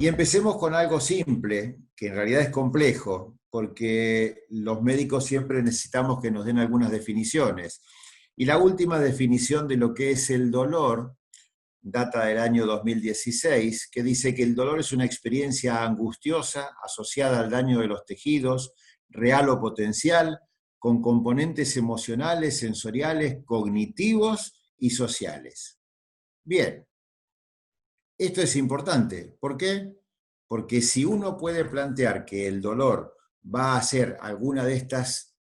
Y empecemos con algo simple, que en realidad es complejo, porque los médicos siempre necesitamos que nos den algunas definiciones. Y la última definición de lo que es el dolor data del año 2016, que dice que el dolor es una experiencia angustiosa asociada al daño de los tejidos, real o potencial, con componentes emocionales, sensoriales, cognitivos y sociales. Bien, esto es importante. ¿Por qué? Porque si uno puede plantear que el dolor va a ser alguna de estas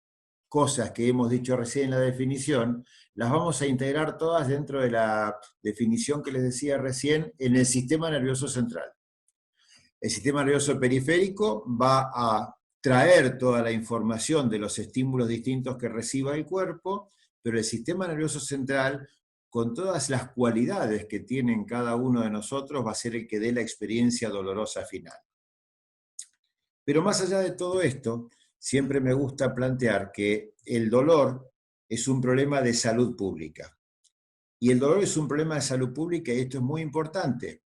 cosas que hemos dicho recién en la definición, las vamos a integrar todas dentro de la definición que les decía recién en el sistema nervioso central. El sistema nervioso periférico va a traer toda la información de los estímulos distintos que reciba el cuerpo, pero el sistema nervioso central, con todas las cualidades que tiene cada uno de nosotros, va a ser el que dé la experiencia dolorosa final. Pero más allá de todo esto, siempre me gusta plantear que el dolor es un problema de salud pública. Y el dolor es un problema de salud pública y esto es muy importante.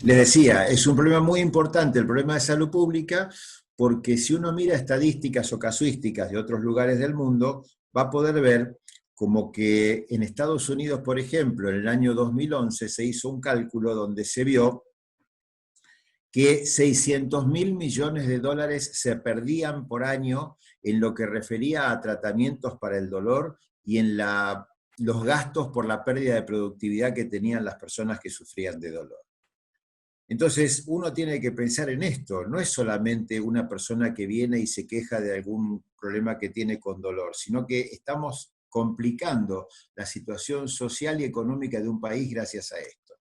Les decía, es un problema muy importante el problema de salud pública porque si uno mira estadísticas o casuísticas de otros lugares del mundo, va a poder ver como que en Estados Unidos, por ejemplo, en el año 2011 se hizo un cálculo donde se vio que 600.000 millones de dólares se perdían por año en lo que refería a tratamientos para el dolor y en los gastos por la pérdida de productividad que tenían las personas que sufrían de dolor. Entonces, uno tiene que pensar en esto, no es solamente una persona que viene y se queja de algún problema que tiene con dolor, sino que estamos complicando la situación social y económica de un país gracias a esto.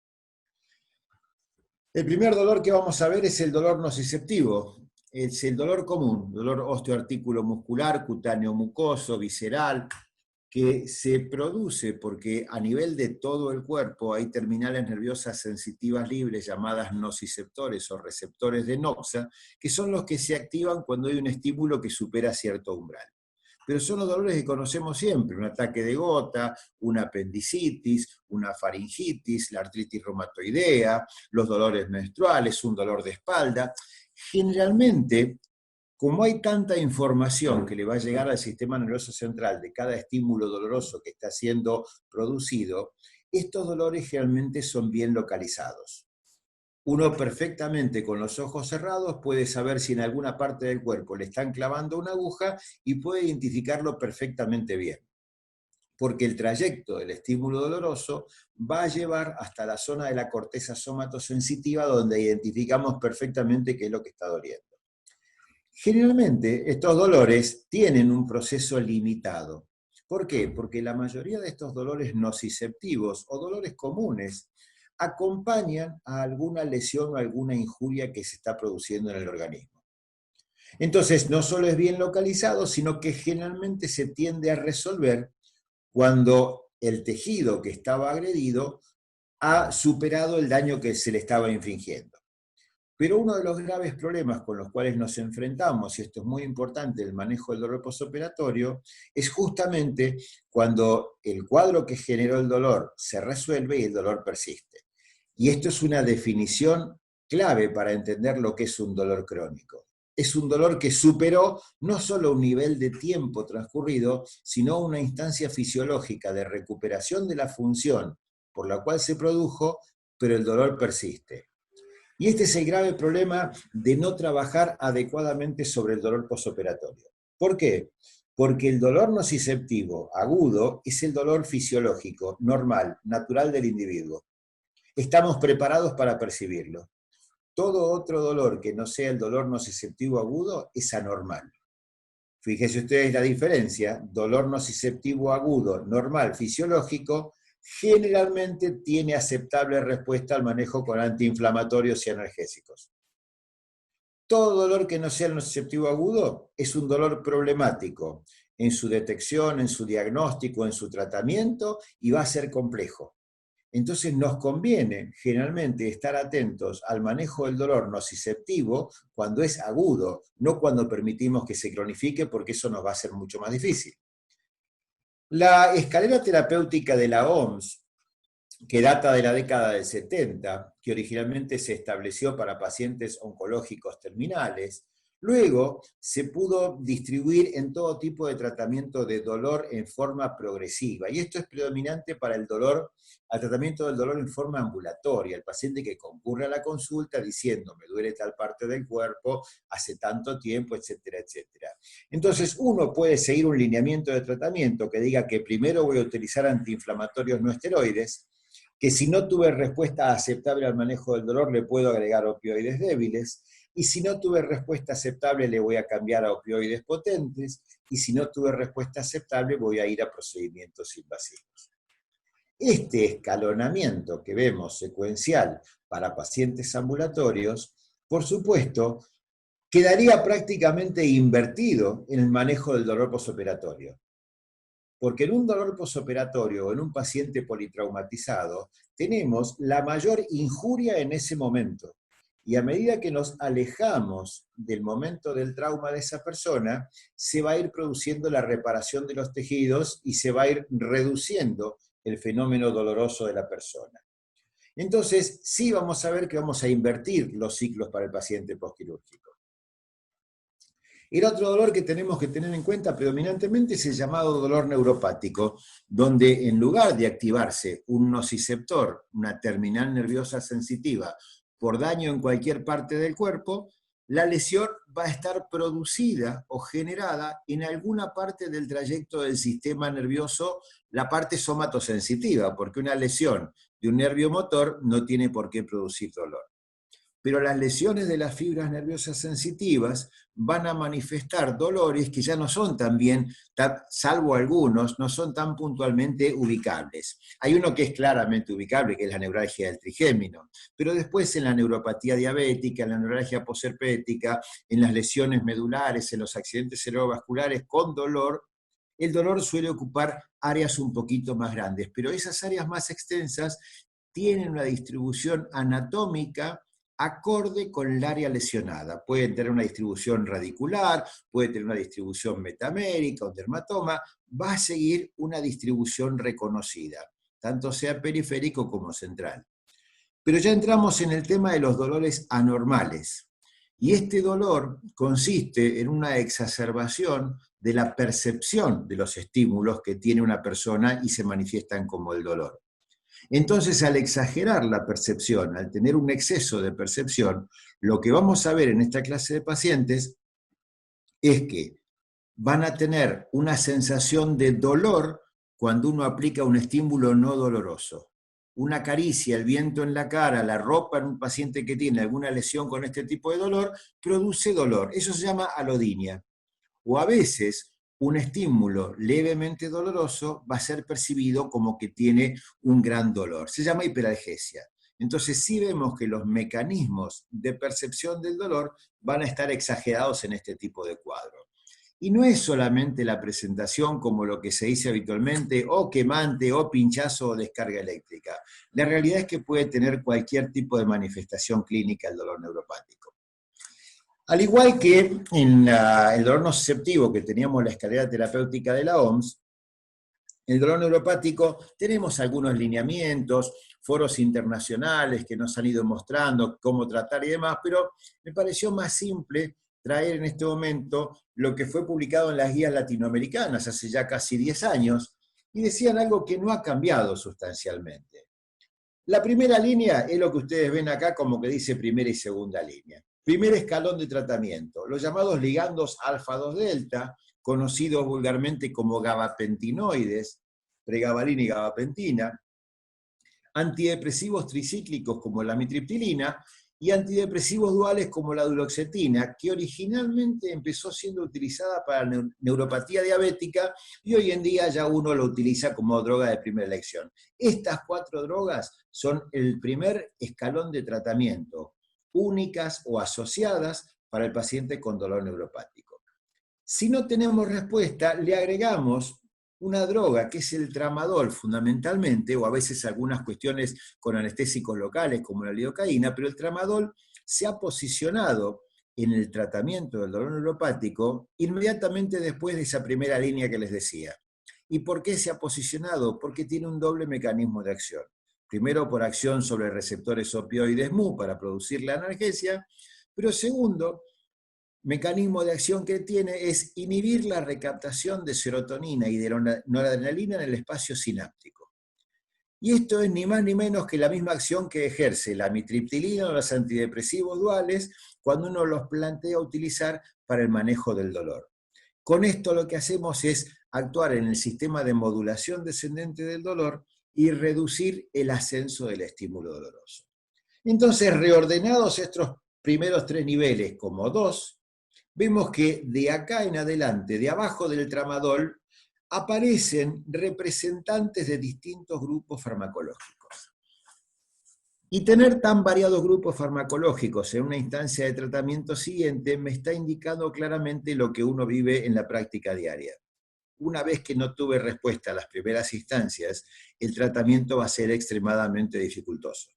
El primer dolor que vamos a ver es el dolor nociceptivo, es el dolor común, dolor osteoarticulomuscular, cutáneo mucoso, visceral, que se produce porque a nivel de todo el cuerpo hay terminales nerviosas sensitivas libres llamadas nociceptores o receptores de Noxa, que son los que se activan cuando hay un estímulo que supera cierto umbral. Pero son los dolores que conocemos siempre, un ataque de gota, una apendicitis, una faringitis, la artritis reumatoidea, los dolores menstruales, un dolor de espalda. Generalmente, como hay tanta información que le va a llegar al sistema nervioso central de cada estímulo doloroso que está siendo producido, estos dolores generalmente son bien localizados. Uno perfectamente con los ojos cerrados puede saber si en alguna parte del cuerpo le están clavando una aguja y puede identificarlo perfectamente bien, porque el trayecto del estímulo doloroso va a llevar hasta la zona de la corteza somatosensitiva donde identificamos perfectamente qué es lo que está doliendo. Generalmente estos dolores tienen un proceso limitado. ¿Por qué? Porque la mayoría de estos dolores nociceptivos o dolores comunes acompañan a alguna lesión o alguna injuria que se está produciendo en el organismo. Entonces, no solo es bien localizado, sino que generalmente se tiende a resolver cuando el tejido que estaba agredido ha superado el daño que se le estaba infligiendo. Pero uno de los graves problemas con los cuales nos enfrentamos, y esto es muy importante, el manejo del dolor postoperatorio, es justamente cuando el cuadro que generó el dolor se resuelve y el dolor persiste. Y esto es una definición clave para entender lo que es un dolor crónico. Es un dolor que superó no solo un nivel de tiempo transcurrido, sino una instancia fisiológica de recuperación de la función por la cual se produjo, pero el dolor persiste. Y este es el grave problema de no trabajar adecuadamente sobre el dolor postoperatorio. ¿Por qué? Porque el dolor nociceptivo agudo es el dolor fisiológico, normal, natural del individuo. Estamos preparados para percibirlo. Todo otro dolor que no sea el dolor nociceptivo agudo es anormal. Fíjense ustedes la diferencia, dolor nociceptivo agudo, normal, fisiológico, generalmente tiene aceptable respuesta al manejo con antiinflamatorios y analgésicos. Todo dolor que no sea el nociceptivo agudo es un dolor problemático en su detección, en su diagnóstico, en su tratamiento y va a ser complejo. Entonces nos conviene generalmente estar atentos al manejo del dolor nociceptivo cuando es agudo, no cuando permitimos que se cronifique porque eso nos va a ser mucho más difícil. La escalera terapéutica de la OMS que data de la década del 70, que originalmente se estableció para pacientes oncológicos terminales. Luego se pudo distribuir en todo tipo de tratamiento de dolor en forma progresiva, y esto es predominante para el dolor, al tratamiento del dolor en forma ambulatoria, el paciente que concurre a la consulta diciendo me duele tal parte del cuerpo hace tanto tiempo, etcétera, etcétera. Entonces uno puede seguir un lineamiento de tratamiento que diga que primero voy a utilizar antiinflamatorios no esteroides, que si no tuve respuesta aceptable al manejo del dolor le puedo agregar opioides débiles, y si no tuve respuesta aceptable le voy a cambiar a opioides potentes, y si no tuve respuesta aceptable voy a ir a procedimientos invasivos. Este escalonamiento que vemos secuencial para pacientes ambulatorios, por supuesto, quedaría prácticamente invertido en el manejo del dolor posoperatorio. Porque en un dolor posoperatorio o en un paciente politraumatizado tenemos la mayor injuria en ese momento. Y a medida que nos alejamos del momento del trauma de esa persona, se va a ir produciendo la reparación de los tejidos y se va a ir reduciendo el fenómeno doloroso de la persona. Entonces, sí vamos a ver que vamos a invertir los ciclos para el paciente postquirúrgico. El otro dolor que tenemos que tener en cuenta predominantemente es el llamado dolor neuropático, donde en lugar de activarse un nociceptor, una terminal nerviosa sensitiva, por daño en cualquier parte del cuerpo, la lesión va a estar producida o generada en alguna parte del trayecto del sistema nervioso, la parte somatosensitiva, porque una lesión de un nervio motor no tiene por qué producir dolor. Pero las lesiones de las fibras nerviosas sensitivas van a manifestar dolores que ya no son tan bien, salvo algunos, no son tan puntualmente ubicables. Hay uno que es claramente ubicable, que es la neuralgia del trigémino, pero después en la neuropatía diabética, en la neuralgia posherpética, en las lesiones medulares, en los accidentes cerebrovasculares con dolor, el dolor suele ocupar áreas un poquito más grandes, pero esas áreas más extensas tienen una distribución anatómica acorde con el área lesionada. Pueden tener una distribución radicular, puede tener una distribución metamérica, un dermatoma, va a seguir una distribución reconocida, tanto sea periférico como central. Pero ya entramos en el tema de los dolores anormales. Y este dolor consiste en una exacerbación de la percepción de los estímulos que tiene una persona y se manifiestan como el dolor. Entonces, al exagerar la percepción, al tener un exceso de percepción, lo que vamos a ver en esta clase de pacientes es que van a tener una sensación de dolor cuando uno aplica un estímulo no doloroso. Una caricia, el viento en la cara, la ropa en un paciente que tiene alguna lesión con este tipo de dolor, produce dolor. Eso se llama alodinia. O a veces un estímulo levemente doloroso va a ser percibido como que tiene un gran dolor. Se llama hiperalgesia. Entonces sí vemos que los mecanismos de percepción del dolor van a estar exagerados en este tipo de cuadro. Y no es solamente la presentación como lo que se dice habitualmente, o quemante, o pinchazo, o descarga eléctrica. La realidad es que puede tener cualquier tipo de manifestación clínica el dolor neuropático. Al igual que en el dolor nociceptivo, que teníamos la escalera terapéutica de la OMS, el dolor neuropático tenemos algunos lineamientos, foros internacionales que nos han ido mostrando cómo tratar y demás, pero me pareció más simple traer en este momento lo que fue publicado en las guías latinoamericanas hace ya casi 10 años, y decían algo que no ha cambiado sustancialmente. La primera línea es lo que ustedes ven acá como que dice primera y segunda línea. Primer escalón de tratamiento, los llamados ligandos alfa-2 delta, conocidos vulgarmente como gabapentinoides, pregabalina y gabapentina, antidepresivos tricíclicos como la amitriptilina y antidepresivos duales como la duloxetina, que originalmente empezó siendo utilizada para la neuropatía diabética y hoy en día ya uno lo utiliza como droga de primera elección. Estas 4 drogas son el primer escalón de tratamiento, únicas o asociadas para el paciente con dolor neuropático. Si no tenemos respuesta, le agregamos una droga que es el tramadol fundamentalmente, o a veces algunas cuestiones con anestésicos locales como la lidocaína, pero el tramadol se ha posicionado en el tratamiento del dolor neuropático inmediatamente después de esa primera línea que les decía. ¿Y por qué se ha posicionado? Porque tiene un doble mecanismo de acción. Primero, por acción sobre receptores opioides MU para producir la analgesia, pero segundo, mecanismo de acción que tiene es inhibir la recaptación de serotonina y de noradrenalina en el espacio sináptico. Y esto es ni más ni menos que la misma acción que ejerce la amitriptilina o los antidepresivos duales cuando uno los plantea utilizar para el manejo del dolor. Con esto lo que hacemos es actuar en el sistema de modulación descendente del dolor y reducir el ascenso del estímulo doloroso. Entonces, reordenados estos primeros 3 niveles como 2, vemos que de acá en adelante, de abajo del tramadol, aparecen representantes de distintos grupos farmacológicos. Y tener tan variados grupos farmacológicos en una instancia de tratamiento siguiente me está indicando claramente lo que uno vive en la práctica diaria. Una vez que no tuve respuesta a las primeras instancias, el tratamiento va a ser extremadamente dificultoso.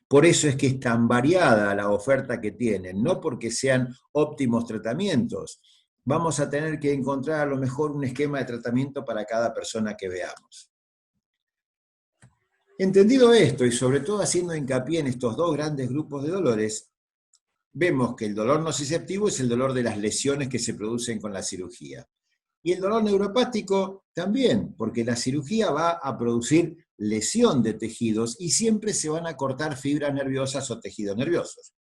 Por eso es que es tan variada la oferta que tienen, no porque sean óptimos tratamientos. Vamos a tener que encontrar a lo mejor un esquema de tratamiento para cada persona que veamos. Entendido esto, y sobre todo haciendo hincapié en estos 2 grandes grupos de dolores, vemos que el dolor nociceptivo es el dolor de las lesiones que se producen con la cirugía. Y el dolor neuropático también, porque la cirugía va a producir lesión de tejidos y siempre se van a cortar fibras nerviosas o tejidos nerviosos.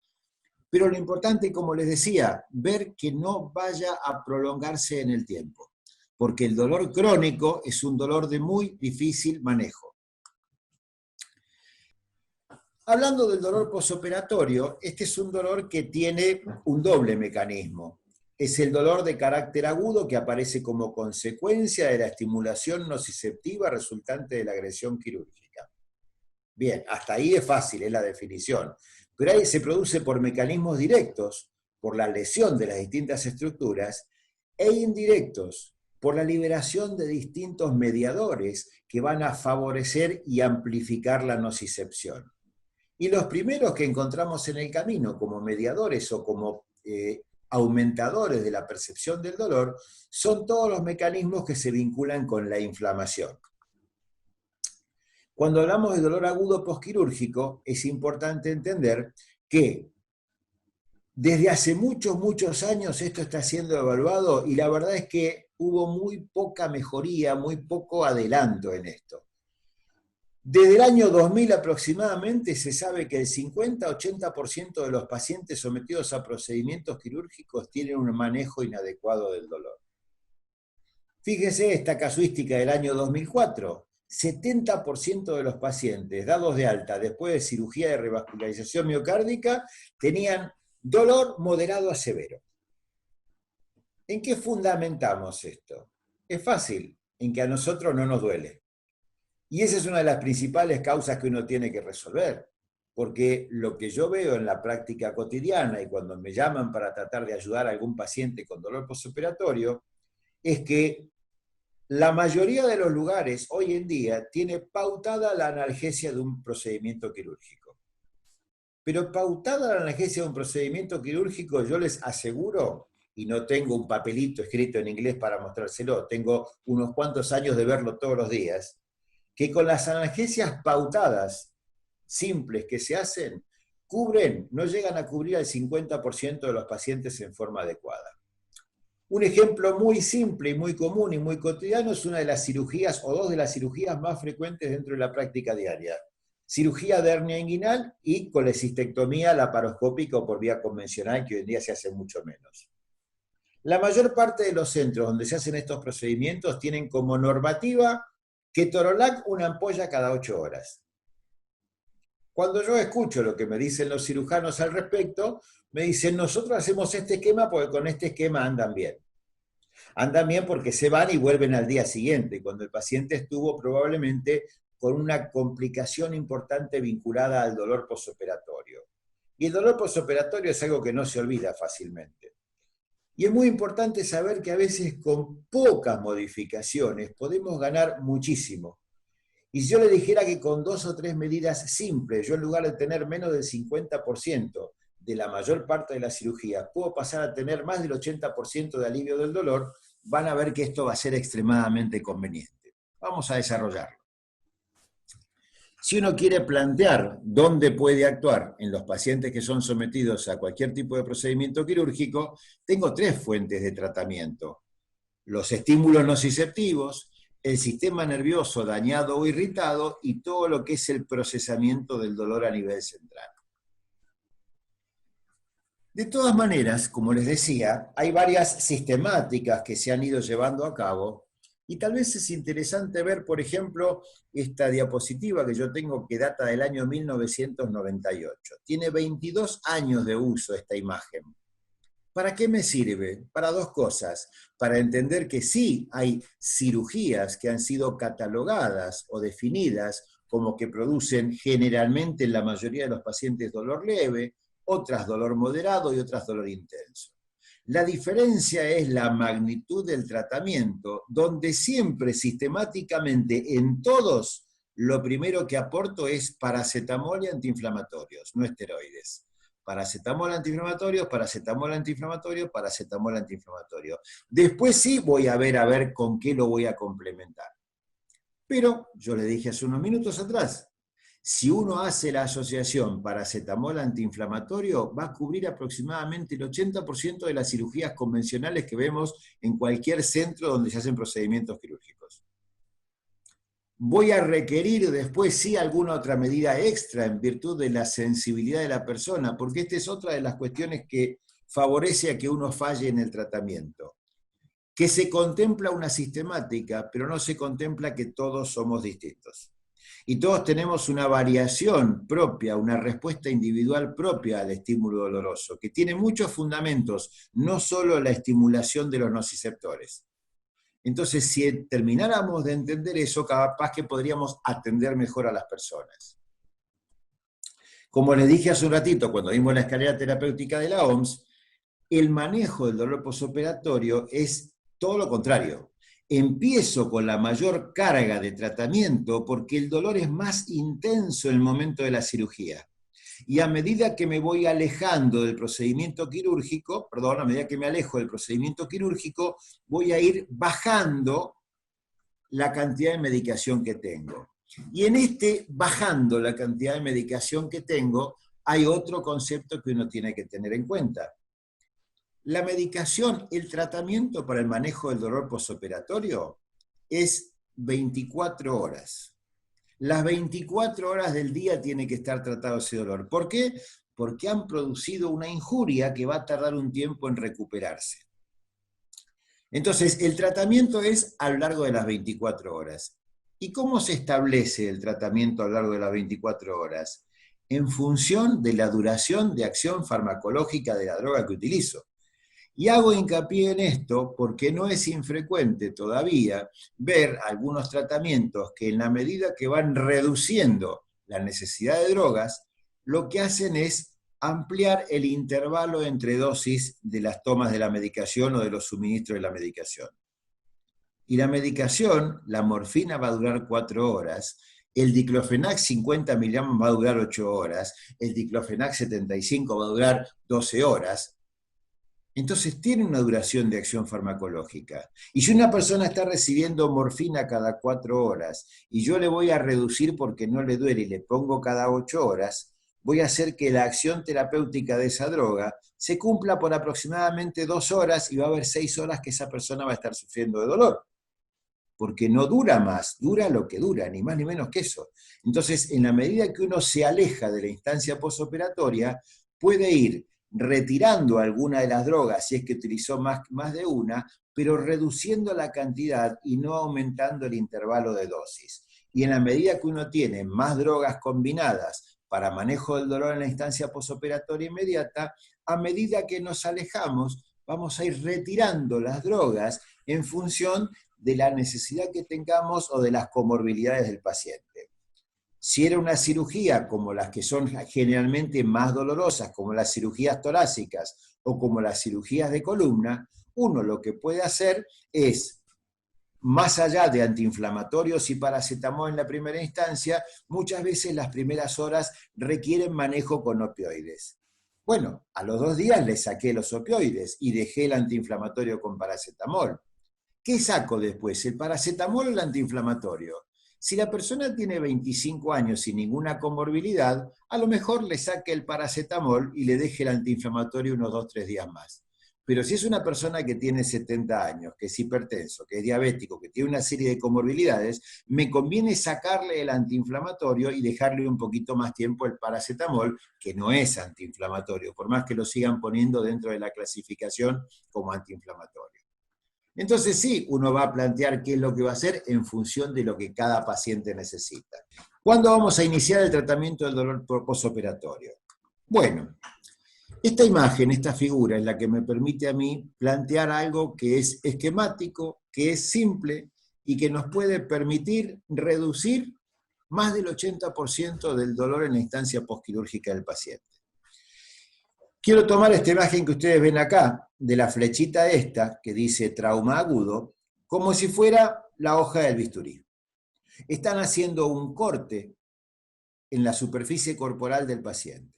Pero lo importante, como les decía, ver que no vaya a prolongarse en el tiempo, porque el dolor crónico es un dolor de muy difícil manejo. Hablando del dolor posoperatorio, este es un dolor que tiene un doble mecanismo. Es el dolor de carácter agudo que aparece como consecuencia de la estimulación nociceptiva resultante de la agresión quirúrgica. Bien, hasta ahí es fácil, es la definición. Pero ahí se produce por mecanismos directos, por la lesión de las distintas estructuras, e indirectos, por la liberación de distintos mediadores que van a favorecer y amplificar la nocicepción. Y los primeros que encontramos en el camino como mediadores o como aumentadores de la percepción del dolor son todos los mecanismos que se vinculan con la inflamación. Cuando hablamos de dolor agudo posquirúrgico, es importante entender que desde hace muchos años esto está siendo evaluado y la verdad es que hubo muy poca mejoría, muy poco adelanto en esto. Desde el año 2000 aproximadamente se sabe que el 50-80% de los pacientes sometidos a procedimientos quirúrgicos tienen un manejo inadecuado del dolor. Fíjese esta casuística del año 2004. 70% de los pacientes dados de alta después de cirugía de revascularización miocárdica tenían dolor moderado a severo. ¿En qué fundamentamos esto? Es fácil, en que a nosotros no nos duele. Y esa es una de las principales causas que uno tiene que resolver, porque lo que yo veo en la práctica cotidiana y cuando me llaman para tratar de ayudar a algún paciente con dolor postoperatorio, es que la mayoría de los lugares hoy en día tiene pautada la analgesia de un procedimiento quirúrgico. Pero pautada la analgesia de un procedimiento quirúrgico, yo les aseguro, y no tengo un papelito escrito en inglés para mostrárselo, tengo unos cuantos años de verlo todos los días, que con las analgesias pautadas simples que se hacen, no llegan a cubrir al 50% de los pacientes en forma adecuada. Un ejemplo muy simple y muy común y muy cotidiano es una de las cirugías o 2 de las cirugías más frecuentes dentro de la práctica diaria. Cirugía de hernia inguinal y colecistectomía laparoscópica o por vía convencional, que hoy en día se hace mucho menos. La mayor parte de los centros donde se hacen estos procedimientos tienen como normativa ketorolac una ampolla cada 8 horas. Cuando yo escucho lo que me dicen los cirujanos al respecto, me dicen, nosotros hacemos este esquema porque con este esquema andan bien. Andan bien porque se van y vuelven al día siguiente, cuando el paciente estuvo probablemente con una complicación importante vinculada al dolor postoperatorio. Y el dolor postoperatorio es algo que no se olvida fácilmente. Y es muy importante saber que a veces con pocas modificaciones podemos ganar muchísimo. Y si yo le dijera que con 2 o 3 medidas simples, yo en lugar de tener menos del 50% de la mayor parte de la cirugía, puedo pasar a tener más del 80% de alivio del dolor, van a ver que esto va a ser extremadamente conveniente. Vamos a desarrollarlo. Si uno quiere plantear dónde puede actuar en los pacientes que son sometidos a cualquier tipo de procedimiento quirúrgico, tengo tres fuentes de tratamiento: los estímulos nociceptivos, el sistema nervioso dañado o irritado y todo lo que es el procesamiento del dolor a nivel central. De todas maneras, como les decía, hay varias sistemáticas que se han ido llevando a cabo y tal vez es interesante ver, por ejemplo, esta diapositiva que yo tengo que data del año 1998. Tiene 22 años de uso esta imagen. ¿Para qué me sirve? Para dos cosas. Para entender que sí hay cirugías que han sido catalogadas o definidas como que producen generalmente en la mayoría de los pacientes dolor leve, otras dolor moderado y otras dolor intenso. La diferencia es la magnitud del tratamiento, donde siempre sistemáticamente en todos lo primero que aporto es paracetamol y antiinflamatorios, no esteroides. Paracetamol antiinflamatorio, paracetamol antiinflamatorio, paracetamol antiinflamatorio. Después sí voy a ver con qué lo voy a complementar. Pero, yo le dije hace unos minutos atrás, si uno hace la asociación paracetamol antiinflamatorio, va a cubrir aproximadamente el 80% de las cirugías convencionales que vemos en cualquier centro donde se hacen procedimientos quirúrgicos. Voy a requerir después sí alguna otra medida extra en virtud de la sensibilidad de la persona, porque esta es otra de las cuestiones que favorece a que uno falle en el tratamiento. Que se contempla una sistemática, pero no se contempla que todos somos distintos. Y todos tenemos una variación propia, una respuesta individual propia al estímulo doloroso, que tiene muchos fundamentos, no solo la estimulación de los nociceptores. Entonces, si termináramos de entender eso, capaz que podríamos atender mejor a las personas. Como les dije hace un ratito, cuando vimos la escalera terapéutica de la OMS, el manejo del dolor postoperatorio es todo lo contrario. Empiezo con la mayor carga de tratamiento porque el dolor es más intenso en el momento de la cirugía. Y a medida que me voy alejando del procedimiento quirúrgico, a medida que me alejo del procedimiento quirúrgico, voy a ir bajando la cantidad de medicación que tengo. Y en este bajando la cantidad de medicación que tengo, hay otro concepto que uno tiene que tener en cuenta. La medicación, el tratamiento para el manejo del dolor postoperatorio es 24 horas. Las 24 horas del día tiene que estar tratado ese dolor. ¿Por qué? Porque han producido una injuria que va a tardar un tiempo en recuperarse. Entonces, el tratamiento es a lo largo de las 24 horas. ¿Y cómo se establece el tratamiento a lo largo de las 24 horas? En función de la duración de acción farmacológica de la droga que utilizo. Y hago hincapié en esto porque no es infrecuente todavía ver algunos tratamientos que en la medida que van reduciendo la necesidad de drogas, lo que hacen es ampliar el intervalo entre dosis de las tomas de la medicación o de los suministros de la medicación. Y la medicación, la morfina va a durar 4 horas, el diclofenac 50 miligramos va a durar 8 horas, el diclofenac 75 va a durar 12 horas, entonces tiene una duración de acción farmacológica. Y si una persona está recibiendo morfina cada 4 horas y yo le voy a reducir porque no le duele y le pongo cada 8 horas, voy a hacer que la acción terapéutica de esa droga se cumpla por aproximadamente 2 horas y va a haber 6 horas que esa persona va a estar sufriendo de dolor. Porque no dura más, dura lo que dura, ni más ni menos que eso. Entonces, en la medida que uno se aleja de la instancia postoperatoria, puede ir retirando alguna de las drogas, si es que utilizó más de una, pero reduciendo la cantidad y no aumentando el intervalo de dosis. Y en la medida que uno tiene más drogas combinadas para manejo del dolor en la instancia postoperatoria inmediata, a medida que nos alejamos, vamos a ir retirando las drogas en función de la necesidad que tengamos o de las comorbilidades del paciente. Si era una cirugía como las que son generalmente más dolorosas, como las cirugías torácicas o como las cirugías de columna, uno lo que puede hacer es, más allá de antiinflamatorios y paracetamol en la primera instancia, muchas veces las primeras horas requieren manejo con opioides. Bueno, a los 2 días le saqué los opioides y dejé el antiinflamatorio con paracetamol. ¿Qué saco después? ¿El paracetamol o el antiinflamatorio? Si la persona tiene 25 años sin ninguna comorbilidad, a lo mejor le saque el paracetamol y le deje el antiinflamatorio unos 2 o 3 días más. Pero si es una persona que tiene 70 años, que es hipertenso, que es diabético, que tiene una serie de comorbilidades, me conviene sacarle el antiinflamatorio y dejarle un poquito más tiempo el paracetamol, que no es antiinflamatorio, por más que lo sigan poniendo dentro de la clasificación como antiinflamatorio. Entonces sí, uno va a plantear qué es lo que va a hacer en función de lo que cada paciente necesita. ¿Cuándo vamos a iniciar el tratamiento del dolor postoperatorio? Bueno, esta imagen, esta figura es la que me permite a mí plantear algo que es esquemático, que es simple y que nos puede permitir reducir más del 80% del dolor en la instancia postquirúrgica del paciente. Quiero tomar esta imagen que ustedes ven acá, de la flechita esta, que dice trauma agudo, como si fuera la hoja del bisturí. Están haciendo un corte en la superficie corporal del paciente.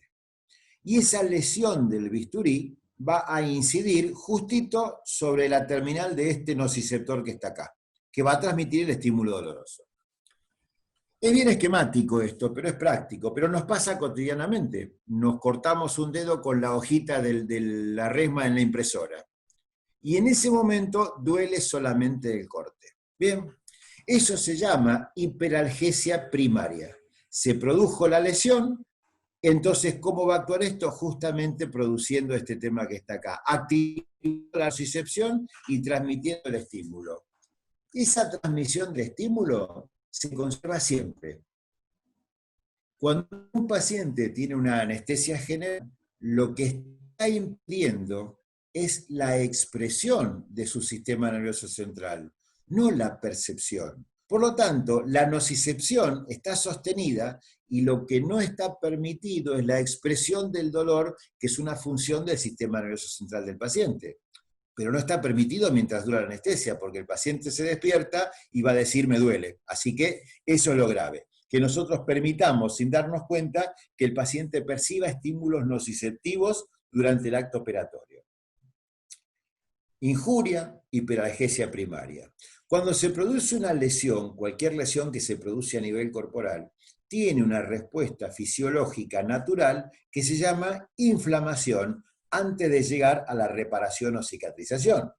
Y esa lesión del bisturí va a incidir justito sobre la terminal de este nociceptor que está acá, que va a transmitir el estímulo doloroso. Es bien esquemático esto, pero es práctico, pero nos pasa cotidianamente. Nos cortamos un dedo con la hojita de la resma en la impresora. Y en ese momento duele solamente el corte. Bien, eso se llama hiperalgesia primaria. Se produjo la lesión. Entonces, ¿cómo va a actuar esto? Justamente produciendo este tema que está acá, activando la nocicepción y transmitiendo el estímulo. Esa transmisión de estímulo se conserva siempre. Cuando un paciente tiene una anestesia general, lo que está impidiendo es la expresión de su sistema nervioso central, no la percepción. Por lo tanto, la nocicepción está sostenida y lo que no está permitido es la expresión del dolor, que es una función del sistema nervioso central del paciente. Pero no está permitido mientras dura la anestesia, porque el paciente se despierta y va a decir me duele. Así que eso es lo grave, que nosotros permitamos, sin darnos cuenta, que el paciente perciba estímulos nociceptivos durante el acto operatorio. Injuria, hiperalgesia primaria. Cuando se produce una lesión, cualquier lesión que se produce a nivel corporal, tiene una respuesta fisiológica natural que se llama inflamación antes de llegar a la reparación o cicatrización.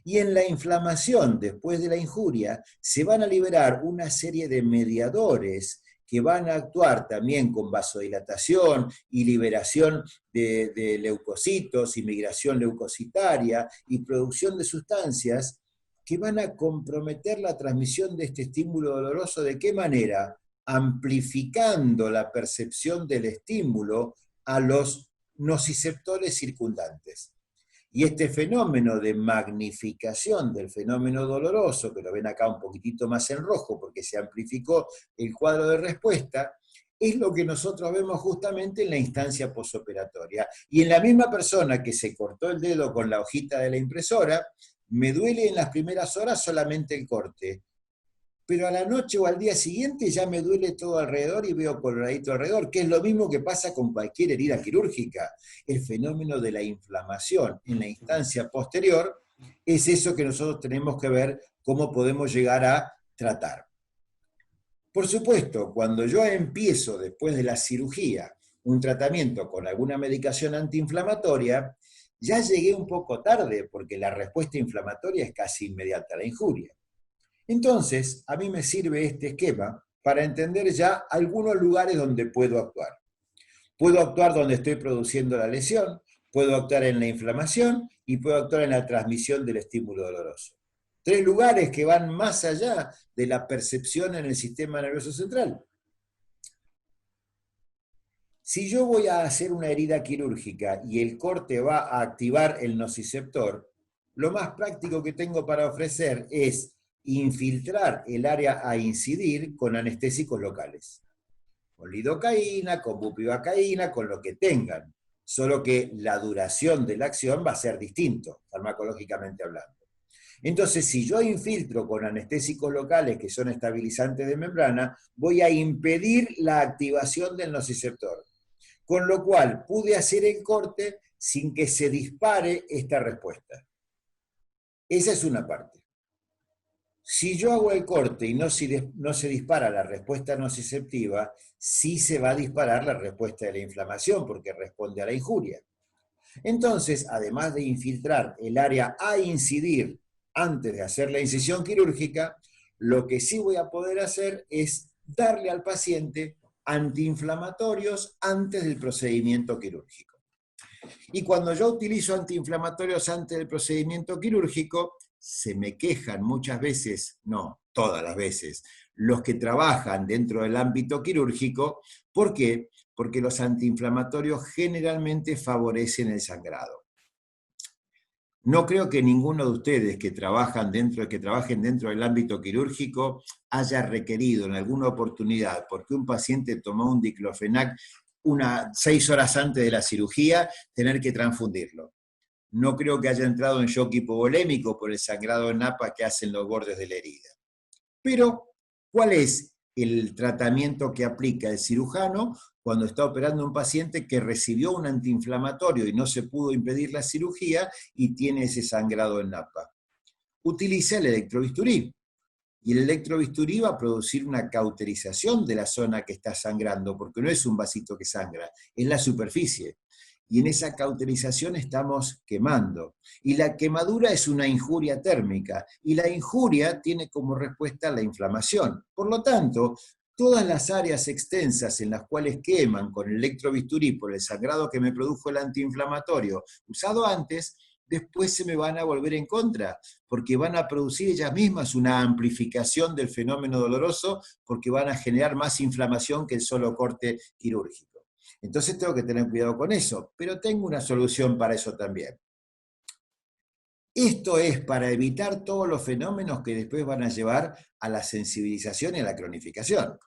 Y en la inflamación, después de la injuria, se van a liberar una serie de mediadores que van a actuar también con vasodilatación y liberación de leucocitos y migración leucocitaria y producción de sustancias que van a comprometer la transmisión de este estímulo doloroso. ¿De qué manera? Amplificando la percepción del estímulo a los nociceptores circundantes. Y este fenómeno de magnificación del fenómeno doloroso, que lo ven acá un poquitito más en rojo porque se amplificó el cuadro de respuesta, es lo que nosotros vemos justamente en la instancia posoperatoria. Y en la misma persona que se cortó el dedo con la hojita de la impresora, me duele en las primeras horas solamente el corte, pero a la noche o al día siguiente ya me duele todo alrededor y veo coloradito alrededor, que es lo mismo que pasa con cualquier herida quirúrgica. El fenómeno de la inflamación en la instancia posterior es eso que nosotros tenemos que ver cómo podemos llegar a tratar. Por supuesto, cuando yo empiezo después de la cirugía un tratamiento con alguna medicación antiinflamatoria, ya llegué un poco tarde porque la respuesta inflamatoria es casi inmediata a la injuria. Entonces, a mí me sirve este esquema para entender ya algunos lugares donde puedo actuar. Puedo actuar donde estoy produciendo la lesión, puedo actuar en la inflamación y puedo actuar en la transmisión del estímulo doloroso. 3 lugares que van más allá de la percepción en el sistema nervioso central. Si yo voy a hacer una herida quirúrgica y el corte va a activar el nociceptor, lo más práctico que tengo para ofrecer es infiltrar el área a incidir con anestésicos locales. Con lidocaína, con bupivacaína, con lo que tengan. Solo que la duración de la acción va a ser distinto, farmacológicamente hablando. Entonces, si yo infiltro con anestésicos locales que son estabilizantes de membrana, voy a impedir la activación del nociceptor. Con lo cual, pude hacer el corte sin que se dispare esta respuesta. Esa es una parte. Si yo hago el corte y no se dispara la respuesta nociceptiva, sí se va a disparar la respuesta de la inflamación, porque responde a la injuria. Entonces, además de infiltrar el área a incidir antes de hacer la incisión quirúrgica, lo que sí voy a poder hacer es darle al paciente antiinflamatorios antes del procedimiento quirúrgico. Y cuando yo utilizo antiinflamatorios antes del procedimiento quirúrgico, se me quejan muchas veces, no, todas las veces, los que trabajan dentro del ámbito quirúrgico. ¿Por qué? Porque los antiinflamatorios generalmente favorecen el sangrado. No creo que ninguno de ustedes que trabajen dentro del ámbito quirúrgico haya requerido en alguna oportunidad, porque un paciente tomó un diclofenac 6 horas antes de la cirugía, tener que transfundirlo. No creo que haya entrado en shock hipovolémico por el sangrado en napa que hacen los bordes de la herida. Pero, ¿cuál es el tratamiento que aplica el cirujano cuando está operando a un paciente que recibió un antiinflamatorio y no se pudo impedir la cirugía y tiene ese sangrado en napa? Utiliza el electrobisturí. Y el electrobisturí va a producir una cauterización de la zona que está sangrando, porque no es un vasito que sangra, es la superficie. Y en esa cauterización estamos quemando. Y la quemadura es una injuria térmica, y la injuria tiene como respuesta la inflamación. Por lo tanto, todas las áreas extensas en las cuales queman con el electrobisturí por el sangrado que me produjo el antiinflamatorio usado antes, después se me van a volver en contra, porque van a producir ellas mismas una amplificación del fenómeno doloroso, porque van a generar más inflamación que el solo corte quirúrgico. Entonces tengo que tener cuidado con eso, pero tengo una solución para eso también. Esto es para evitar todos los fenómenos que después van a llevar a la sensibilización y a la cronificación.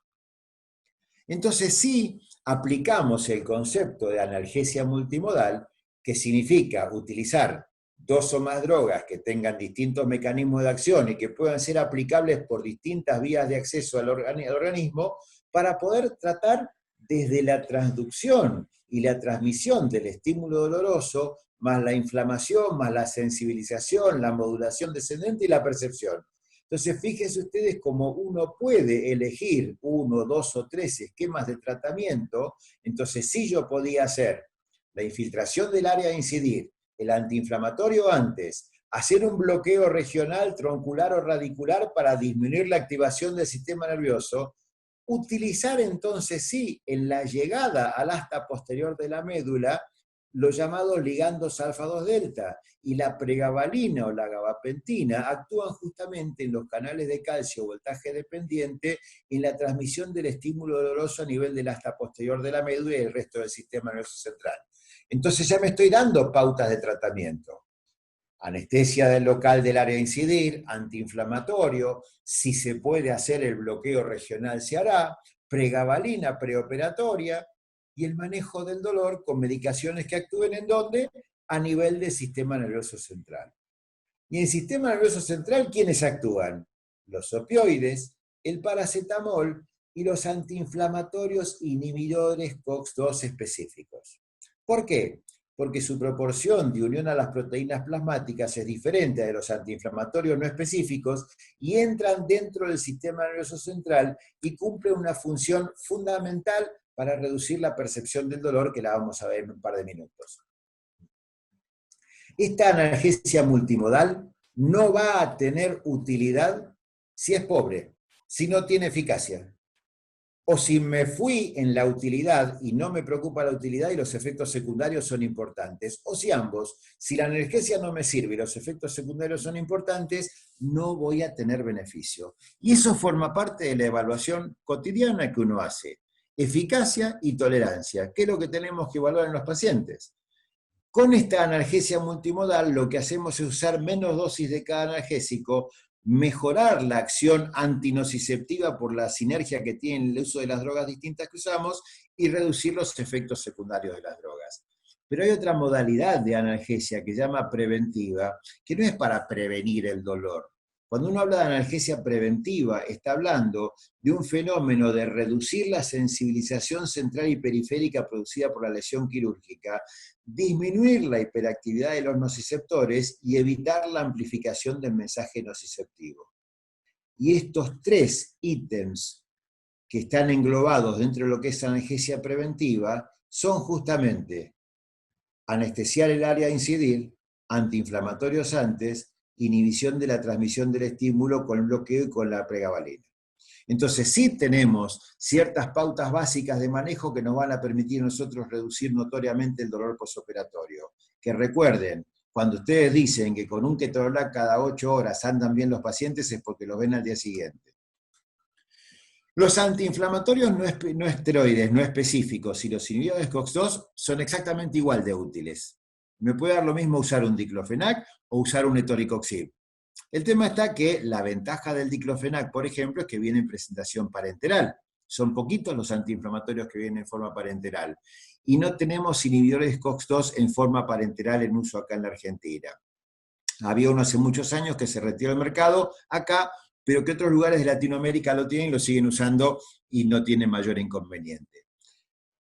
Entonces sí aplicamos el concepto de analgesia multimodal, que significa utilizar 2 o más drogas que tengan distintos mecanismos de acción y que puedan ser aplicables por distintas vías de acceso al organismo, para poder tratar desde la transducción y la transmisión del estímulo doloroso, más la inflamación, más la sensibilización, la modulación descendente y la percepción. Entonces, fíjense ustedes cómo uno puede elegir 1, 2 o 3 esquemas de tratamiento. Entonces, sí, yo podía hacer la infiltración del área a incidir, el antiinflamatorio antes, hacer un bloqueo regional, troncular o radicular para disminuir la activación del sistema nervioso, utilizar entonces sí en la llegada al asta posterior de la médula los llamados ligandos alfa-2 delta, y la pregabalina o la gabapentina actúan justamente en los canales de calcio voltaje dependiente en la transmisión del estímulo doloroso a nivel del asta posterior de la médula y el resto del sistema nervioso central. Entonces ya me estoy dando pautas de tratamiento. Anestesia del local del área a incidir, antiinflamatorio, si se puede hacer el bloqueo regional se hará, pregabalina preoperatoria y el manejo del dolor con medicaciones que actúen en donde, a nivel del sistema nervioso central. Y en el sistema nervioso central, ¿quiénes actúan? Los opioides, el paracetamol y los antiinflamatorios inhibidores COX-2 específicos. ¿Por qué? Porque su proporción de unión a las proteínas plasmáticas es diferente a de los antiinflamatorios no específicos y entran dentro del sistema nervioso central y cumplen una función fundamental para reducir la percepción del dolor, que la vamos a ver en un par de minutos. Esta analgesia multimodal no va a tener utilidad si es pobre, si no tiene eficacia. O si me fui en la utilidad y no me preocupa la utilidad y los efectos secundarios son importantes. O si ambos, si la analgesia no me sirve y los efectos secundarios son importantes, no voy a tener beneficio. Y eso forma parte de la evaluación cotidiana que uno hace. Eficacia y tolerancia, que es lo que tenemos que evaluar en los pacientes. Con esta analgesia multimodal lo que hacemos es usar menos dosis de cada analgésico, mejorar la acción antinociceptiva por la sinergia que tiene el uso de las drogas distintas que usamos y reducir los efectos secundarios de las drogas. Pero hay otra modalidad de analgesia que se llama preventiva, que no es para prevenir el dolor. Cuando uno habla de analgesia preventiva, está hablando de un fenómeno de reducir la sensibilización central y periférica producida por la lesión quirúrgica, disminuir la hiperactividad de los nociceptores y evitar la amplificación del mensaje nociceptivo. Y estos tres ítems que están englobados dentro de lo que es analgesia preventiva son justamente anestesiar el área a incidir, antiinflamatorios antes, inhibición de la transmisión del estímulo con el bloqueo y con la pregabalina. Entonces sí tenemos ciertas pautas básicas de manejo que nos van a permitir a nosotros reducir notoriamente el dolor posoperatorio. Que recuerden, cuando ustedes dicen que con un ketorolac cada 8 horas andan bien los pacientes es porque los ven al día siguiente. Los antiinflamatorios no esteroides, no específicos, y los inhibidores COX-2 son exactamente igual de útiles. Me puede dar lo mismo usar un diclofenac o usar un etoricoxib. El tema está que la ventaja del diclofenac, por ejemplo, es que viene en presentación parenteral. Son poquitos los antiinflamatorios que vienen en forma parenteral. Y no tenemos inhibidores COX-2 en forma parenteral en uso acá en la Argentina. Había uno hace muchos años que se retiró del mercado acá, pero que otros lugares de Latinoamérica lo tienen y lo siguen usando y no tienen mayor inconveniente.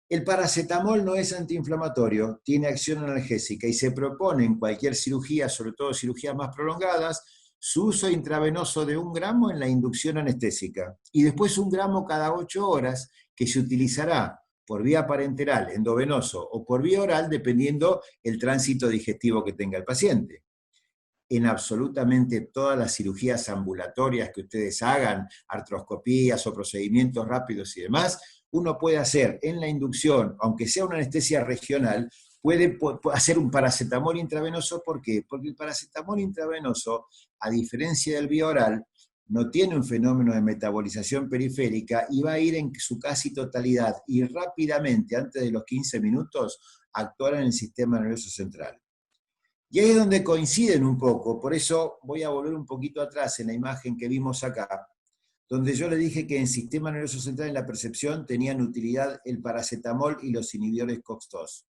El paracetamol no es antiinflamatorio, tiene acción analgésica y se propone en cualquier cirugía, sobre todo cirugías más prolongadas, su uso intravenoso de 1 gramo en la inducción anestésica y después 1 gramo cada 8 horas que se utilizará por vía parenteral, endovenoso o por vía oral dependiendo el tránsito digestivo que tenga el paciente. En absolutamente todas las cirugías ambulatorias que ustedes hagan, artroscopías o procedimientos rápidos y demás, uno puede hacer en la inducción, aunque sea una anestesia regional, puede hacer un paracetamol intravenoso. ¿Por qué? Porque el paracetamol intravenoso, a diferencia del vía oral, no tiene un fenómeno de metabolización periférica y va a ir en su casi totalidad y rápidamente, antes de los 15 minutos, actuar en el sistema nervioso central. Y ahí es donde coinciden un poco, por eso voy a volver un poquito atrás en la imagen que vimos acá, donde yo le dije que en sistema nervioso central en la percepción tenían utilidad el paracetamol y los inhibidores COX-2.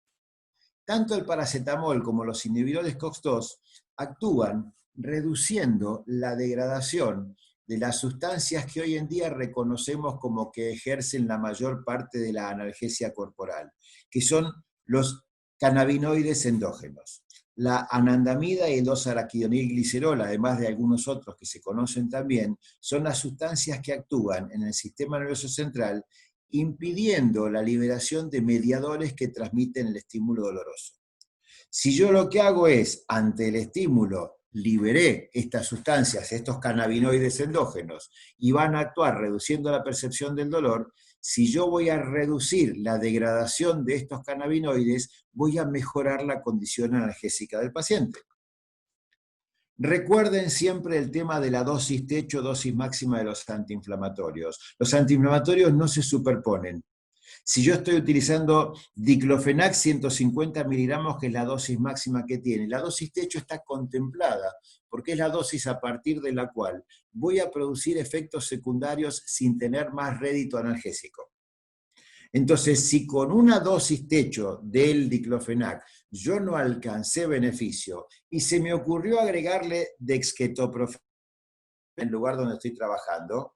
Tanto el paracetamol como los inhibidores COX-2 actúan reduciendo la degradación de las sustancias que hoy en día reconocemos como que ejercen la mayor parte de la analgesia corporal, que son los cannabinoides endógenos. La anandamida y el 2-araquidonilglicerol, además de algunos otros que se conocen también, son las sustancias que actúan en el sistema nervioso central impidiendo la liberación de mediadores que transmiten el estímulo doloroso. Si yo lo que hago es, ante el estímulo, liberé estas sustancias, estos cannabinoides endógenos, y van a actuar reduciendo la percepción del dolor, si yo voy a reducir la degradación de estos cannabinoides, voy a mejorar la condición analgésica del paciente. Recuerden siempre el tema de la dosis techo, dosis máxima de los antiinflamatorios. Los antiinflamatorios no se superponen. Si yo estoy utilizando diclofenac 150 miligramos, que es la dosis máxima que tiene, la dosis techo está contemplada, porque es la dosis a partir de la cual voy a producir efectos secundarios sin tener más rédito analgésico. Entonces, si con una dosis techo del diclofenac yo no alcancé beneficio y se me ocurrió agregarle dexketoprofeno en el lugar donde estoy trabajando,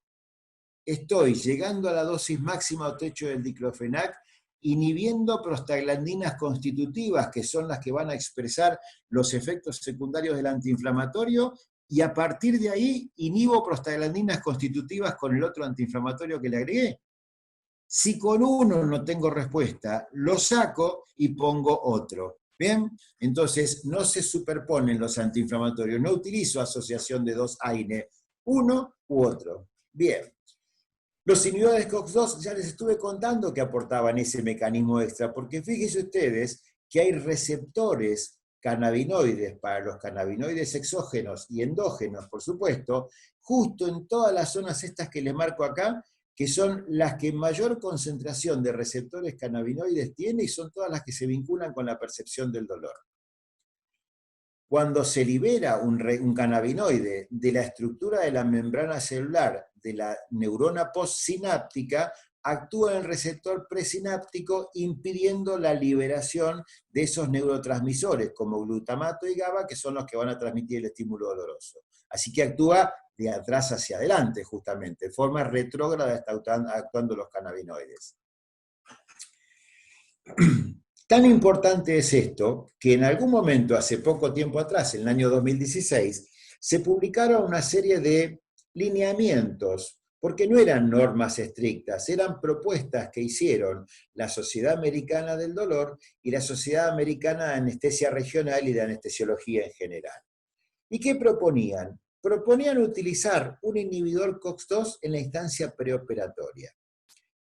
estoy llegando a la dosis máxima o techo del diclofenac, inhibiendo prostaglandinas constitutivas, que son las que van a expresar los efectos secundarios del antiinflamatorio, y a partir de ahí inhibo prostaglandinas constitutivas con el otro antiinflamatorio que le agregué. Si con uno no tengo respuesta, lo saco y pongo otro. ¿Bien? Entonces, no se superponen los antiinflamatorios. No utilizo asociación de 2 AINE, uno u otro. Bien. Los inhibidores COX-2 ya les estuve contando que aportaban ese mecanismo extra, porque fíjense ustedes que hay receptores cannabinoides para los cannabinoides exógenos y endógenos, por supuesto, justo en todas las zonas estas que les marco acá, que son las que mayor concentración de receptores cannabinoides tiene y son todas las que se vinculan con la percepción del dolor. Cuando se libera un cannabinoide de la estructura de la membrana celular de la neurona postsináptica, actúa en el receptor presináptico impidiendo la liberación de esos neurotransmisores como glutamato y GABA, que son los que van a transmitir el estímulo doloroso. Así que actúa de atrás hacia adelante, justamente, de forma retrógrada están actuando los cannabinoides. Tan importante es esto que en algún momento, hace poco tiempo atrás, en el año 2016, se publicaron una serie de lineamientos, porque no eran normas estrictas, eran propuestas que hicieron la Sociedad Americana del Dolor y la Sociedad Americana de Anestesia Regional y de Anestesiología en general. ¿Y qué proponían? Proponían utilizar un inhibidor COX-2 en la instancia preoperatoria.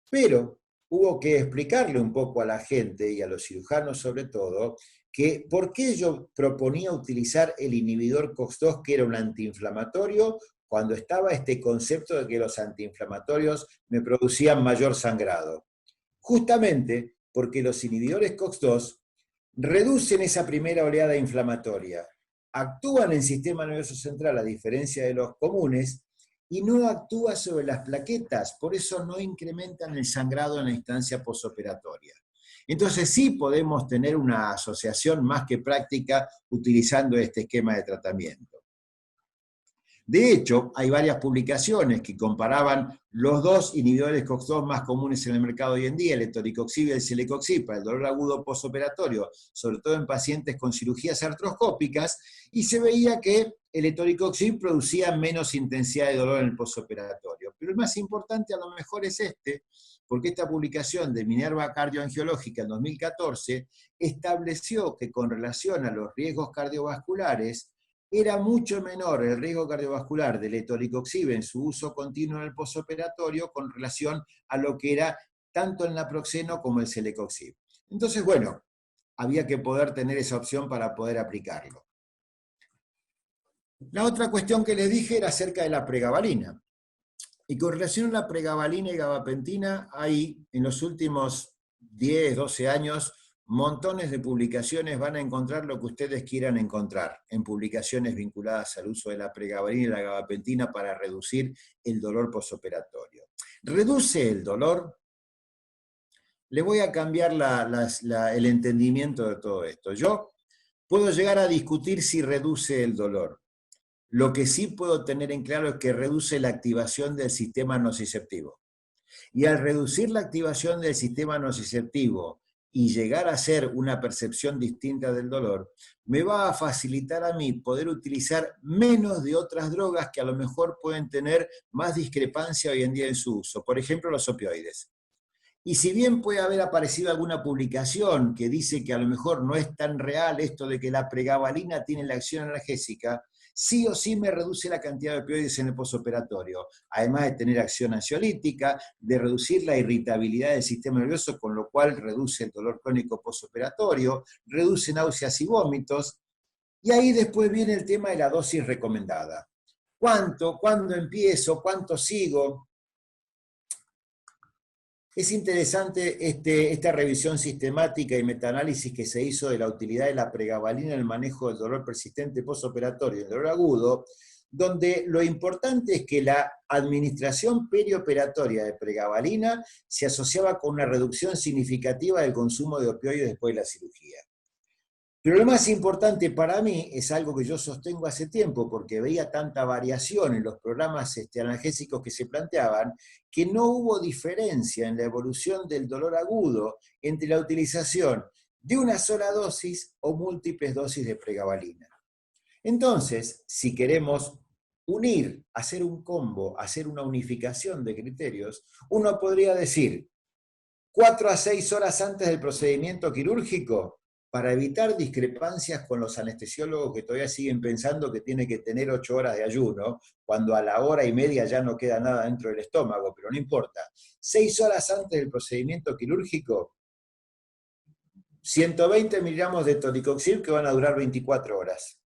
Pero hubo que explicarle un poco a la gente y a los cirujanos sobre todo, que por qué yo proponía utilizar el inhibidor COX-2, que era un antiinflamatorio, cuando estaba este concepto de que los antiinflamatorios me producían mayor sangrado. Justamente porque los inhibidores COX-2 reducen esa primera oleada inflamatoria, actúan en el sistema nervioso central a diferencia de los comunes, y no actúa sobre las plaquetas, por eso no incrementan el sangrado en la instancia posoperatoria. Entonces sí podemos tener una asociación más que práctica utilizando este esquema de tratamiento. De hecho, hay varias publicaciones que comparaban los dos inhibidores COX-2 más comunes en el mercado hoy en día, el etoricoxib y el celecoxib, para el dolor agudo posoperatorio, sobre todo en pacientes con cirugías artroscópicas, y se veía que el etoricoxib producía menos intensidad de dolor en el posoperatorio. Pero el más importante a lo mejor es este, porque esta publicación de Minerva Cardioangiológica en 2014 estableció que con relación a los riesgos cardiovasculares, era mucho menor el riesgo cardiovascular del etoricoxib en su uso continuo en el posoperatorio con relación a lo que era tanto el naproxeno como el celecoxib. Entonces, bueno, había que poder tener esa opción para poder aplicarlo. La otra cuestión que les dije era acerca de la pregabalina. Y con relación a la pregabalina y gabapentina, hay en los últimos 10, 12 años montones de publicaciones, van a encontrar lo que ustedes quieran encontrar en publicaciones vinculadas al uso de la pregabalina y la gabapentina para reducir el dolor posoperatorio. ¿Reduce el dolor? Le voy a cambiar el entendimiento de todo esto. Yo puedo llegar a discutir si reduce el dolor. Lo que sí puedo tener en claro es que reduce la activación del sistema nociceptivo. Y al reducir la activación del sistema nociceptivo y llegar a ser una percepción distinta del dolor, me va a facilitar a mí poder utilizar menos de otras drogas que a lo mejor pueden tener más discrepancia hoy en día en su uso. Por ejemplo, los opioides. Y si bien puede haber aparecido alguna publicación que dice que a lo mejor no es tan real esto de que la pregabalina tiene la acción analgésica, sí o sí me reduce la cantidad de opioides en el posoperatorio, además de tener acción ansiolítica, de reducir la irritabilidad del sistema nervioso, con lo cual reduce el dolor crónico posoperatorio, reduce náuseas y vómitos, y ahí después viene el tema de la dosis recomendada. ¿Cuánto? ¿Cuándo empiezo? ¿Cuánto sigo? Es interesante esta revisión sistemática y metaanálisis que se hizo de la utilidad de la pregabalina en el manejo del dolor persistente postoperatorio y el dolor agudo, donde lo importante es que la administración perioperatoria de pregabalina se asociaba con una reducción significativa del consumo de opioides después de la cirugía. Pero lo más importante para mí es algo que yo sostengo hace tiempo, porque veía tanta variación en los programas analgésicos que se planteaban, que no hubo diferencia en la evolución del dolor agudo entre la utilización de una sola dosis o múltiples dosis de pregabalina. Entonces, si queremos unir, hacer un combo, hacer una unificación de criterios, uno podría decir 4 a 6 horas antes del procedimiento quirúrgico, para evitar discrepancias con los anestesiólogos que todavía siguen pensando que tiene que tener 8 horas de ayuno, cuando a la hora y media ya no queda nada dentro del estómago, pero no importa. 6 horas antes del procedimiento quirúrgico, 120 miligramos de toricoxib que van a durar 24 horas.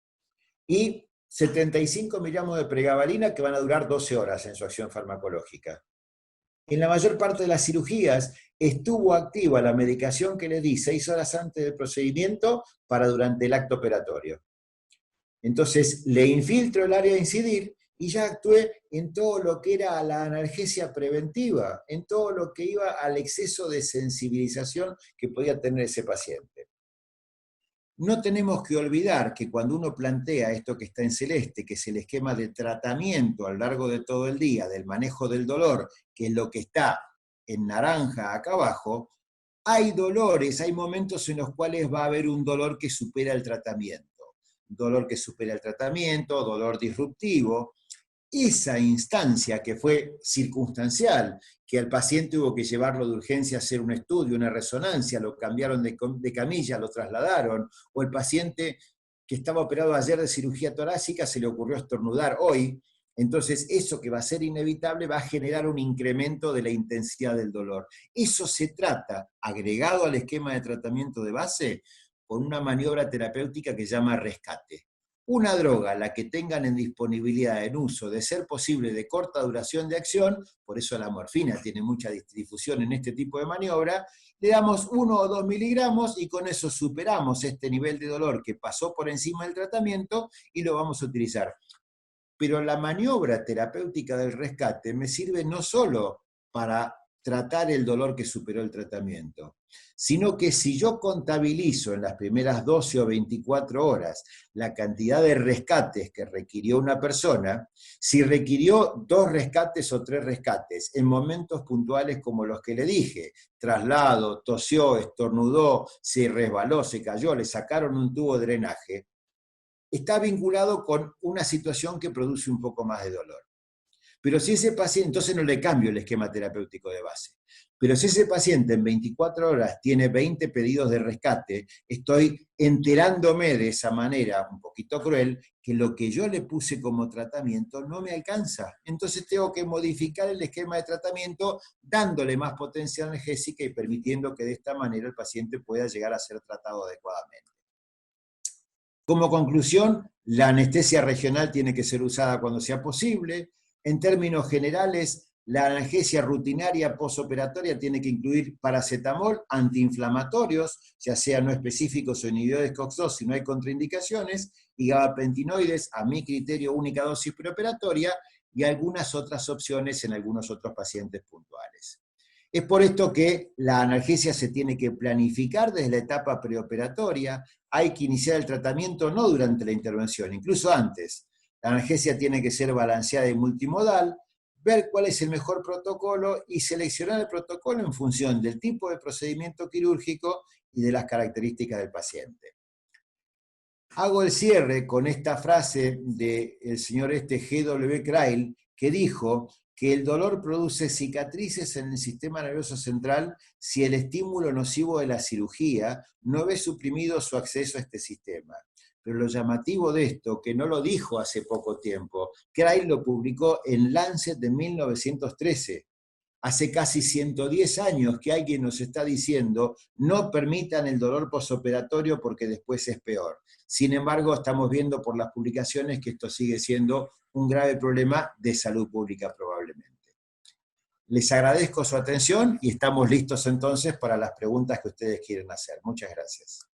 Y 75 miligramos de pregabalina que van a durar 12 horas en su acción farmacológica. En la mayor parte de las cirugías estuvo activa la medicación que le di 6 horas antes del procedimiento para durante el acto operatorio. Entonces le infiltro el área de incidir y ya actué en todo lo que era la analgesia preventiva, en todo lo que iba al exceso de sensibilización que podía tener ese paciente. No tenemos que olvidar que cuando uno plantea esto que está en celeste, que es el esquema de tratamiento a lo largo de todo el día, del manejo del dolor, que es lo que está en naranja acá abajo, hay dolores, hay momentos en los cuales va a haber un dolor que supera el tratamiento. Dolor que supera el tratamiento, dolor disruptivo. esa instancia que fue circunstancial, que al paciente hubo que llevarlo de urgencia a hacer un estudio, una resonancia, lo cambiaron de camilla, lo trasladaron, o el paciente que estaba operado ayer de cirugía torácica se le ocurrió estornudar hoy, entonces eso que va a ser inevitable va a generar un incremento de la intensidad del dolor. Eso se trata, agregado al esquema de tratamiento de base, con una maniobra terapéutica que se llama rescate. Una droga, la que tengan en disponibilidad, en uso, de ser posible de corta duración de acción, por eso la morfina tiene mucha distribución en este tipo de maniobra, le damos 1 o 2 miligramos y con eso superamos este nivel de dolor que pasó por encima del tratamiento y lo vamos a utilizar. Pero la maniobra terapéutica del rescate me sirve no solo para tratar el dolor que superó el tratamiento, sino que si yo contabilizo en las primeras 12 o 24 horas la cantidad de rescates que requirió una persona, si requirió 2 rescates o 3 rescates en momentos puntuales como los que le dije, traslado, tosió, estornudó, se resbaló, se cayó, le sacaron un tubo de drenaje, está vinculado con una situación que produce un poco más de dolor. Pero si ese paciente, entonces no le cambio el esquema terapéutico de base. Pero si ese paciente en 24 horas tiene 20 pedidos de rescate, estoy enterándome de esa manera, un poquito cruel, que lo que yo le puse como tratamiento no me alcanza. Entonces tengo que modificar el esquema de tratamiento dándole más potencia analgésica y permitiendo que de esta manera el paciente pueda llegar a ser tratado adecuadamente. Como conclusión, la anestesia regional tiene que ser usada cuando sea posible. En términos generales, la analgesia rutinaria postoperatoria tiene que incluir paracetamol, antiinflamatorios, ya sean no específicos o inhibidores COX-2 si no hay contraindicaciones, y gabapentinoides, a mi criterio, única dosis preoperatoria, y algunas otras opciones en algunos otros pacientes puntuales. Es por esto que la analgesia se tiene que planificar desde la etapa preoperatoria, hay que iniciar el tratamiento no durante la intervención, incluso antes. La analgesia tiene que ser balanceada y multimodal, ver cuál es el mejor protocolo y seleccionar el protocolo en función del tipo de procedimiento quirúrgico y de las características del paciente. Hago el cierre con esta frase del señor G.W. Kreil, que dijo que el dolor produce cicatrices en el sistema nervioso central si el estímulo nocivo de la cirugía no ve suprimido su acceso a este sistema. Pero lo llamativo de esto, que no lo dijo hace poco tiempo, Kreil lo publicó en Lancet de 1913. Hace casi 110 años que alguien nos está diciendo no permitan el dolor postoperatorio porque después es peor. Sin embargo, estamos viendo por las publicaciones que esto sigue siendo un grave problema de salud pública probablemente. Les agradezco su atención y estamos listos entonces para las preguntas que ustedes quieren hacer. Muchas gracias.